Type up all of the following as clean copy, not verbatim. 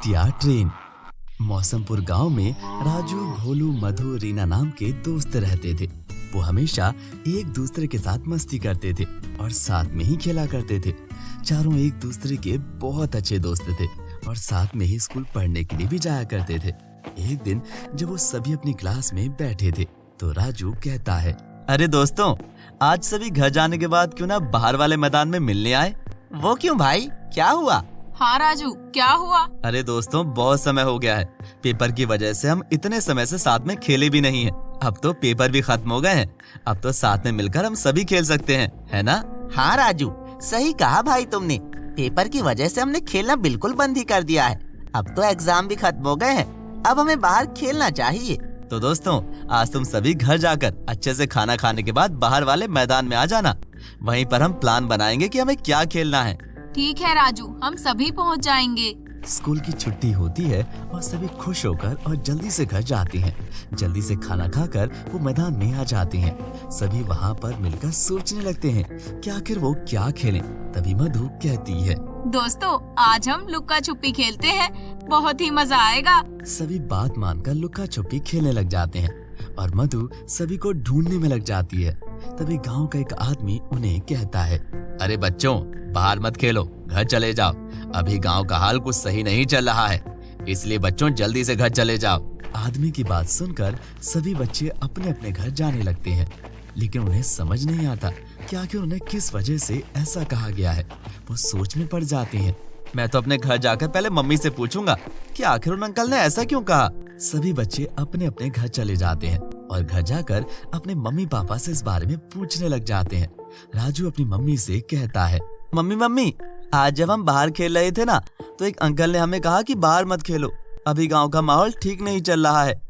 भूतिया ट्रेन। मौसमपुर गांव में राजू, भोलू, मधु, रीना नाम के दोस्त रहते थे। वो हमेशा एक दूसरे के साथ मस्ती करते थे और साथ में ही खेला करते थे। चारों एक दूसरे के बहुत अच्छे दोस्त थे और साथ में ही स्कूल पढ़ने के लिए भी जाया करते थे। एक दिन जब वो सभी अपनी क्लास में बैठे थे तो राजू कहता है, अरे दोस्तों, आज सभी घर जाने के बाद क्यों ना बाहर वाले मैदान में मिलने आए। वो क्यों भाई, क्या हुआ? हाँ राजू, क्या हुआ? अरे दोस्तों, बहुत समय हो गया है। पेपर की वजह से हम इतने समय से साथ में खेले भी नहीं हैं। अब तो पेपर भी खत्म हो गए हैं। अब तो साथ में मिलकर हम सभी खेल सकते हैं, है ना? हाँ राजू, सही कहा भाई तुमने। पेपर की वजह से हमने खेलना बिल्कुल बंद ही कर दिया है। अब तो एग्जाम भी खत्म हो गए हैं। अब हमें बाहर खेलना चाहिए। तो दोस्तों, आज तुम सभी घर जाकर अच्छे से खाना खाने के बाद बाहर वाले मैदान में आ जाना। वहीं पर हम प्लान बनाएंगे कि हमें क्या खेलना है। ठीक है राजू, हम सभी पहुंच जाएंगे। स्कूल की छुट्टी होती है और सभी खुश होकर और जल्दी से घर जाते हैं। जल्दी से खाना खाकर वो मैदान में आ जाते हैं। सभी वहाँ पर मिलकर सोचने लगते हैं कि आखिर वो क्या खेलें। तभी मधु कहती है, दोस्तों, आज हम लुक्का छुपी खेलते हैं। बहुत ही मजा आएगा। सभी बात मानकर लुक्का छुपी खेलने लग जाते हैं और मधु सभी को ढूंढने में लग जाती है। तभी गांव का एक आदमी उन्हें कहता है, अरे बच्चों, बाहर मत खेलो, घर चले जाओ। अभी गांव का हाल कुछ सही नहीं चल रहा है, इसलिए बच्चों जल्दी से घर चले जाओ। आदमी की बात सुनकर सभी बच्चे अपने अपने घर जाने लगते हैं, लेकिन उन्हें समझ नहीं आता कि आखिर उन्हें किस वजह से ऐसा कहा गया है। वो सोच में पड़ जाते हैं। मैं तो अपने घर जाकर पहले मम्मी से पूछूंगा कि आखिर उन अंकल ने ऐसा क्यों कहा। सभी बच्चे अपने अपने घर चले जाते हैं और घर जाकर अपने मम्मी पापा से इस बारे में पूछने लग जाते हैं। राजू अपनी मम्मी से कहता है, मम्मी, आज जब हम बाहर खेल रहे थे ना, तो एक अंकल ने हमें कहा कि बाहर मत खेलो, अभी गांव का माहौल ठीक नहीं चल रहा है।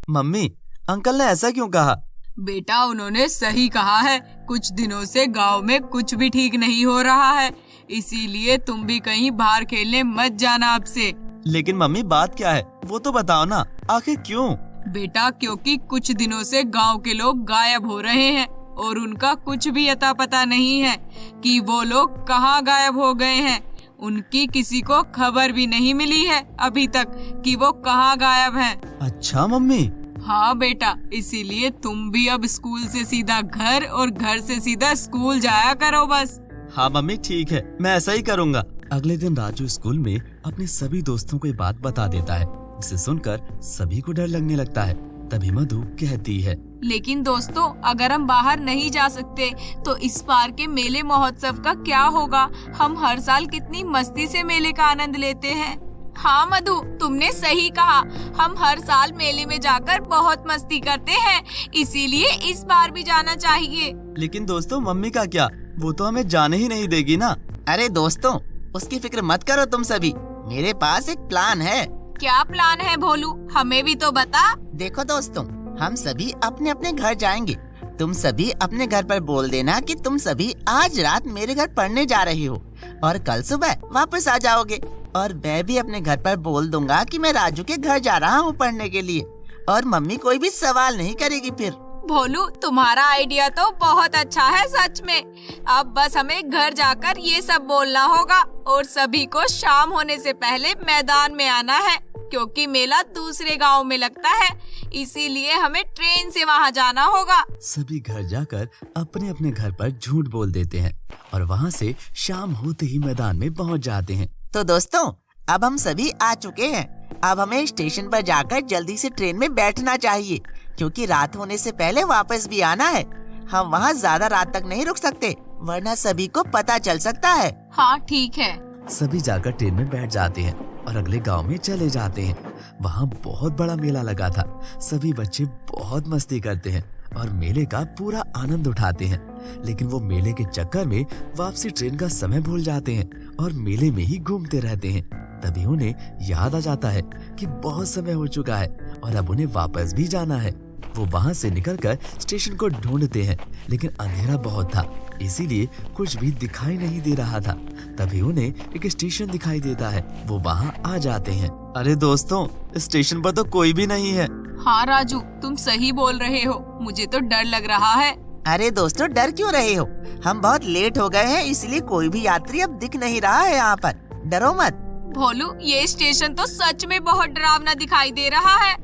मम्मी, अंकल ने ऐसा क्यों कहा? बेटा, उन्होंने सही कहा है। कुछ दिनों से गांव में कुछ भी ठीक नहीं हो रहा है, इसीलिए तुम भी कहीं बाहर खेलने मत जाना अब से। लेकिन मम्मी, बात क्या है, वो तो बताओ ना, आखिर क्यों? बेटा, क्योंकि कुछ दिनों से गांव के लोग गायब हो रहे हैं और उनका कुछ भी अता पता नहीं है कि वो लोग कहाँ गायब हो गए हैं। उनकी किसी को खबर भी नहीं मिली है अभी तक कि वो कहाँ गायब हैं। अच्छा मम्मी। हाँ बेटा, इसीलिए तुम भी अब स्कूल से सीधा घर और घर से सीधा स्कूल जाया करो बस। हाँ मम्मी, ठीक है, मैं ऐसा ही करूँगा। अगले दिन राजू स्कूल में अपने सभी दोस्तों को ये बात बता देता है, जिसे सुनकर सभी को डर लगने लगता है। तभी मधु कहती है, लेकिन दोस्तों, अगर हम बाहर नहीं जा सकते तो इस बार के मेले महोत्सव का क्या होगा? हम हर साल कितनी मस्ती से मेले का आनंद लेते हैं। हाँ मधु, तुमने सही कहा। हम हर साल मेले में जाकर बहुत मस्ती करते हैं, इसीलिए इस बार भी जाना चाहिए। लेकिन दोस्तों, मम्मी का क्या? वो तो हमें जाने ही नहीं देगी ना। अरे दोस्तों, उसकी फिक्र मत करो तुम सभी। मेरे पास एक प्लान है। क्या प्लान है भोलू? हमें भी तो बता। देखो दोस्तों, हम सभी अपने अपने घर जाएंगे। तुम सभी अपने घर पर बोल देना कि तुम सभी आज रात मेरे घर पढ़ने जा रही हो और कल सुबह वापस आ जाओगे। और मैं भी अपने घर पर बोल दूंगा कि मैं राजू के घर जा रहा हूँ पढ़ने के लिए, और मम्मी कोई भी सवाल नहीं करेगी फिर। भोलू, तुम्हारा आइडिया तो बहुत अच्छा है सच में। अब बस हमें घर जाकर ये सब बोलना होगा और सभी को शाम होने से पहले मैदान में आना है, क्योंकि मेला दूसरे गांव में लगता है, इसीलिए हमें ट्रेन से वहां जाना होगा। सभी घर जाकर अपने अपने घर पर झूठ बोल देते हैं और वहां से शाम होते ही मैदान में पहुंच जाते हैं। तो दोस्तों, अब हम सभी आ चुके हैं। अब हमें स्टेशन पर जाकर जल्दी से ट्रेन में बैठना चाहिए, क्योंकि रात होने से पहले वापस भी आना है। हम वहाँ ज्यादा रात तक नहीं रुक सकते, वरना सभी को पता चल सकता है। हाँ ठीक है। सभी जाकर ट्रेन में बैठ जाते हैं और अगले गांव में चले जाते हैं। वहाँ बहुत बड़ा मेला लगा था। सभी बच्चे बहुत मस्ती करते हैं और मेले का पूरा आनंद उठाते हैं। लेकिन वो मेले के चक्कर में वापसी ट्रेन का समय भूल जाते हैं और मेले में ही घूमते रहते हैं। तभी उन्हें याद आ जाता है कि बहुत समय हो चुका है और अब उन्हें वापस भी जाना है। वो वहाँ से निकलकर स्टेशन को ढूंढते हैं, लेकिन अंधेरा बहुत था, इसीलिए कुछ भी दिखाई नहीं दे रहा था। तभी उन्हें एक स्टेशन दिखाई देता है। वो वहाँ आ जाते हैं। अरे दोस्तों, स्टेशन पर तो कोई भी नहीं है। हाँ राजू, तुम सही बोल रहे हो, मुझे तो डर लग रहा है। अरे दोस्तों, डर क्यों रहे हो? हम बहुत लेट हो गए हैं, इसलिए कोई भी यात्री अब दिख नहीं रहा है यहाँ पर। डरो मत। भोलू, ये स्टेशन तो सच में बहुत डरावना दिखाई दे रहा है।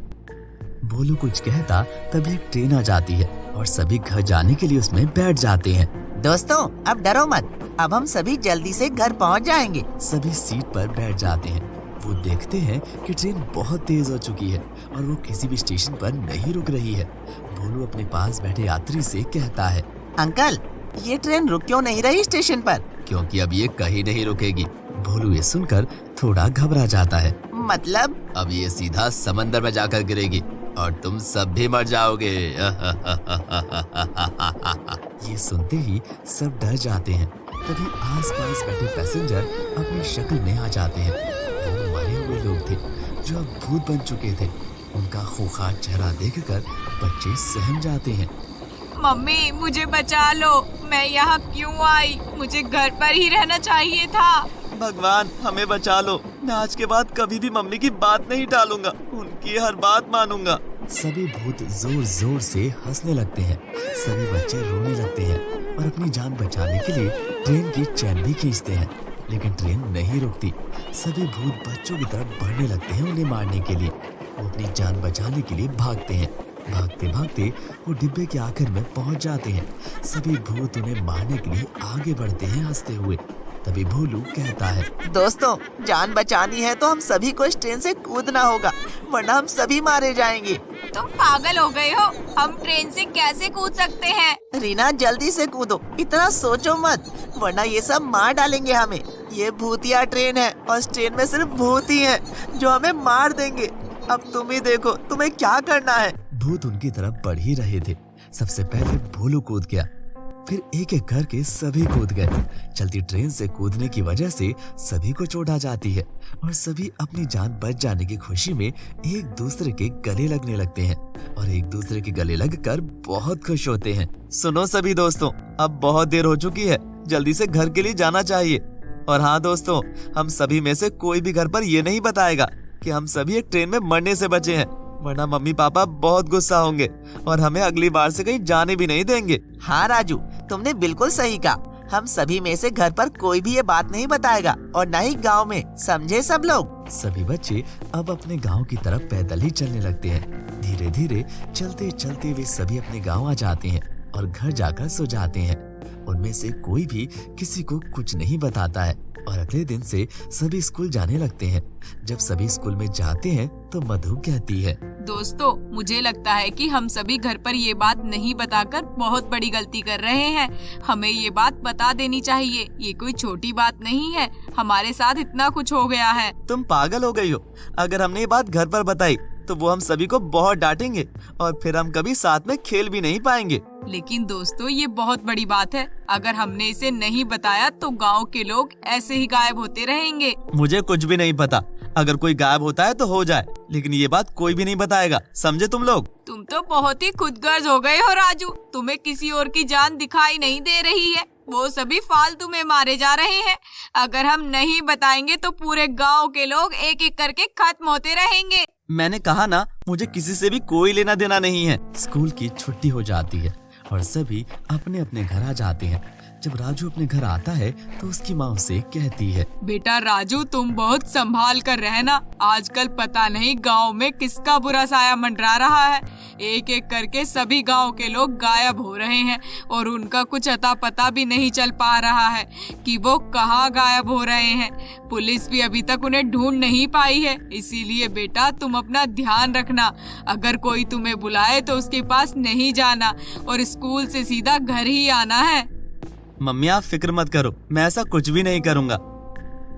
भोलू कुछ कहता तभी एक ट्रेन आ जाती है और सभी घर जाने के लिए उसमें बैठ जाते हैं। दोस्तों अब डरो मत, अब हम सभी जल्दी से घर पहुंच जाएंगे। सभी सीट पर बैठ जाते हैं। वो देखते हैं कि ट्रेन बहुत तेज हो चुकी है और वो किसी भी स्टेशन पर नहीं रुक रही है। भोलू अपने पास बैठे यात्री से कहता है, अंकल ये ट्रेन रुक क्यों नहीं रही स्टेशन पर? क्योंकि अब ये कहीं नहीं रुकेगी। भोलू ये सुनकर थोड़ा घबरा जाता है। मतलब? अब ये सीधा समंदर में जाकर गिरेगी और तुम सब भी मर जाओगे। ये सुनते ही सब डर जाते हैं। तभी आसपास बैठे पैसेंजर अपनी शक्ल में आ जाते हैं। वो मरे हुए लोग थे जो अब भूत बन चुके थे। उनका खूंखार चेहरा देखकर बच्चे सहम जाते हैं। मम्मी मुझे बचा लो, मैं यहाँ क्यों आई? मुझे घर पर ही रहना चाहिए था। भगवान हमें बचा लो, मैं आज के बाद कभी भी मम्मी की बात नहीं टालूंगा, उनकी हर बात मानूंगा। सभी भूत जोर जोर से हंसने लगते हैं। सभी बच्चे रोने लगते हैं और अपनी जान बचाने के लिए ट्रेन की चैन भी खींचते हैं, लेकिन ट्रेन नहीं रुकती। सभी भूत बच्चों की तरफ बढ़ने लगते हैं उन्हें मारने के लिए। वो अपनी जान बचाने के लिए भागते हैं। भागते भागते वो डिब्बे के आखिर में पहुंच जाते हैं। सभी भूत उन्हें मारने के लिए आगे बढ़ते हैं हंसते हुए। तभी भोलू कहता है, दोस्तों जान बचानी है तो हम सभी को इस ट्रेन से कूदना होगा, वरना हम सभी मारे जाएंगे। तुम पागल हो गए हो, हम ट्रेन से कैसे कूद सकते हैं? रीना जल्दी से कूदो, इतना सोचो मत, वरना ये सब मार डालेंगे हमें। ये भूतिया ट्रेन है और इस ट्रेन में सिर्फ भूत ही हैं जो हमें मार देंगे। अब तुम ही देखो तुम्हें क्या करना है। भूत उनकी तरफ बढ़ ही रहे थे। सबसे पहले भोलू कूद गया, फिर एक एक करके सभी कूद गए। चलती ट्रेन से कूदने की वजह से सभी को चोट आ जाती है और सभी अपनी जान बच जाने की खुशी में एक दूसरे के गले लगने लगते हैं और एक दूसरे के गले लगकर बहुत खुश होते हैं। सुनो सभी दोस्तों, अब बहुत देर हो चुकी है, जल्दी से घर के लिए जाना चाहिए। और हाँ दोस्तों, हम सभी में से कोई भी घर पर ये नहीं बताएगा कि हम सभी एक ट्रेन में मरने से बचे हैं, वरना मम्मी पापा बहुत गुस्सा होंगे और हमें अगली बार से कहीं जाने भी नहीं देंगे। हाँ राजू, तुमने बिल्कुल सही कहा। हम सभी में से घर पर कोई भी ये बात नहीं बताएगा और न ही गांव में, समझे सब लोग? सभी बच्चे अब अपने गांव की तरफ पैदल ही चलने लगते हैं। धीरे धीरे चलते चलते वे सभी अपने गांव आ जाते हैं और घर जाकर सो जाते हैं। उनमें से कोई भी किसी को कुछ नहीं बताता है और अगले दिन से सभी स्कूल जाने लगते हैं। जब सभी स्कूल में जाते हैं तो मधु कहती है, दोस्तों मुझे लगता है कि हम सभी घर पर ये बात नहीं बताकर बहुत बड़ी गलती कर रहे हैं। हमें ये बात बता देनी चाहिए, ये कोई छोटी बात नहीं है, हमारे साथ इतना कुछ हो गया है। तुम पागल हो गई हो। अगर हमने ये बात घर पर बताई तो वो हम सभी को बहुत डांटेंगे और फिर हम कभी साथ में खेल भी नहीं पाएंगे। लेकिन दोस्तों ये बहुत बड़ी बात है, अगर हमने इसे नहीं बताया तो गांव के लोग ऐसे ही गायब होते रहेंगे। मुझे कुछ भी नहीं पता, अगर कोई गायब होता है तो हो जाए, लेकिन ये बात कोई भी नहीं बताएगा, समझे तुम लोग? तुम तो बहुत ही खुदगर्ज हो गए हो राजू, तुम्हें किसी और की जान दिखाई नहीं दे रही है, वो सभी फालतू में मारे जा रहे हैं। अगर हम नहीं बताएंगे तो पूरे गांव के लोग एक एक करके खत्म होते रहेंगे। मैंने कहा ना, मुझे किसी से भी कोई लेना देना नहीं है। स्कूल की छुट्टी हो जाती है और सभी अपने अपने घर आ जाते हैं। जब राजू अपने घर आता है तो उसकी माँ उसे कहती है, बेटा राजू तुम बहुत संभाल कर रहना, आजकल पता नहीं गांव में किसका बुरा साया मंडरा रहा है। एक एक करके सभी गांव के लोग गायब हो रहे हैं और उनका कुछ अता पता भी नहीं चल पा रहा है कि वो कहाँ गायब हो रहे हैं। पुलिस भी अभी तक उन्हें ढूंढ नहीं पाई है, इसीलिए बेटा तुम अपना ध्यान रखना। अगर कोई तुम्हें बुलाए तो उसके पास नहीं जाना और स्कूल से सीधा घर ही आना है। मम्मी आप फिक्र मत करो, मैं ऐसा कुछ भी नहीं करूँगा।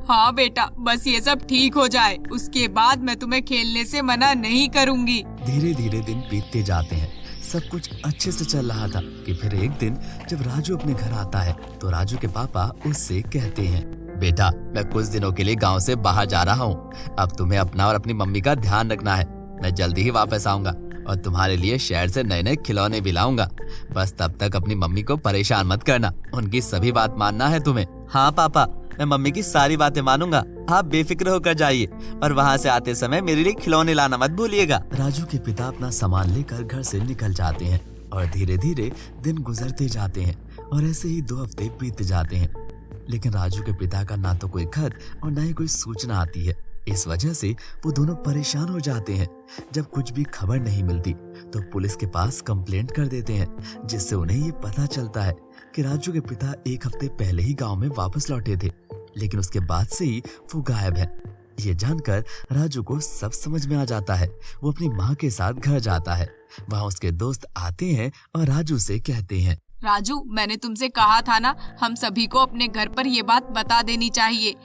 हाँ बेटा, बस ये सब ठीक हो जाए, उसके बाद मैं तुम्हें खेलने से मना नहीं करूँगी। धीरे धीरे दिन बीतते जाते हैं। सब कुछ अच्छे से चल रहा था कि फिर एक दिन जब राजू अपने घर आता है तो राजू के पापा उससे कहते हैं, बेटा मैं कुछ दिनों के लिए गांव से बाहर जा रहा हूँ, अब तुम्हें अपना और अपनी मम्मी का ध्यान रखना है। मैं जल्दी ही वापस आऊंगा और तुम्हारे लिए शहर से नए नए खिलौने भी लाऊंगा। बस तब तक अपनी मम्मी को परेशान मत करना, उनकी सभी बात मानना है तुम्हें। हाँ पापा, मैं मम्मी की सारी बातें मानूंगा, आप बेफिक्र होकर जाइए और वहाँ से आते समय मेरे लिए खिलौने लाना मत भूलिएगा। राजू के पिता अपना सामान लेकर घर से निकल जाते हैं और धीरे धीरे दिन गुजरते जाते हैं और ऐसे ही 2 हफ्ते बीत जाते हैं। लेकिन राजू के पिता का ना तो कोई खत और ना ही कोई सूचना आती है। इस वजह से वो दोनों परेशान हो जाते हैं। जब कुछ भी खबर नहीं मिलती तो पुलिस के पास कंप्लेंट कर देते हैं, जिससे उन्हें ये पता चलता है कि राजू के पिता एक हफ्ते पहले ही गांव में वापस लौटे थे, लेकिन उसके बाद से ही वो गायब है। ये जानकर राजू को सब समझ में आ जाता है। वो अपनी माँ के साथ घर जाता है। वहाँ उसके दोस्त आते हैं और राजू से कहते हैं, राजू, मैंने तुमसे कहा था ना, हम सभी को अपने घर पर ये बात बता देनी चाहिए।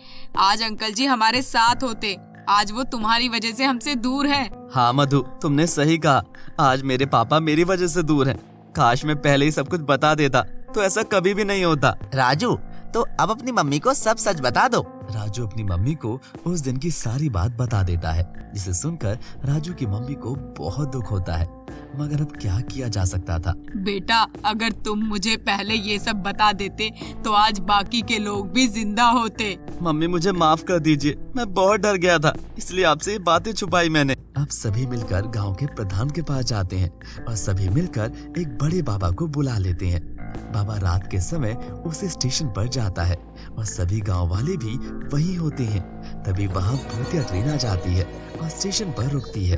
आज अंकल जी हमारे साथ होते, आज वो तुम्हारी वजह से हमसे दूर हैं। हाँ मधु, तुमने सही कहा। आज मेरे पापा मेरी वजह से दूर हैं। काश मैं पहले ही सब कुछ बता देता तो ऐसा कभी भी नहीं होता। राजू, तो अब अपनी मम्मी को सब सच बता दो। राजू अपनी मम्मी को उस दिन की सारी बात बता देता है, जिसे सुनकर राजू की मम्मी को बहुत दुख होता है, मगर अब क्या किया जा सकता था। बेटा, अगर तुम मुझे पहले ये सब बता देते तो आज बाकी के लोग भी जिंदा होते। मम्मी मुझे माफ कर दीजिए, मैं बहुत डर गया था, इसलिए आपसे ये बातें छुपाई मैंने। अब सभी मिलकर गांव के प्रधान के पास जाते हैं और सभी मिलकर एक बड़े बाबा को बुला लेते हैं। बाबा रात के समय उस स्टेशन पर जाता है और सभी गांव वाले भी वहीं होते हैं। तभी वहां भूतिया ट्रेन आ जाती है और स्टेशन पर रुकती है।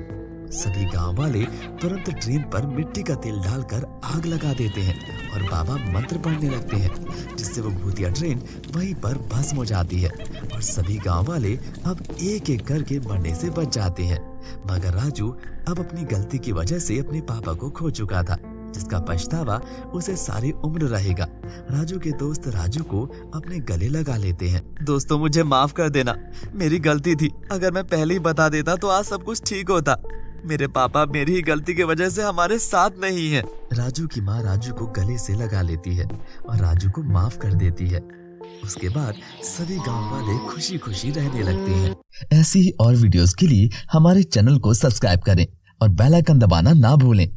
सभी गांव वाले तुरंत ट्रेन पर मिट्टी का तेल डालकर आग लगा देते हैं और बाबा मंत्र पढ़ने लगते हैं, जिससे वो भूतिया ट्रेन वहीं पर भस्म हो जाती है और सभी गांव वाले अब एक एक करके मरने से बच जाते हैं। मगर राजू अब अपनी गलती की वजह से अपने पापा को खो चुका था, जिसका पछतावा उसे सारी उम्र रहेगा। राजू के दोस्त राजू को अपने गले लगा लेते हैं। दोस्तों, मुझे माफ कर देना, मेरी गलती थी। अगर मैं पहले ही बता देता तो आज सब कुछ ठीक होता। मेरे पापा मेरी ही गलती की वजह से हमारे साथ नहीं है। राजू की माँ राजू को गले से लगा लेती है और राजू को माफ कर देती है। उसके बाद सभी गांव वाले खुशी खुशी रहने लगते हैं। ऐसी ही और वीडियोस के लिए हमारे चैनल को सब्सक्राइब करें और बेल आइकन दबाना ना भूलें।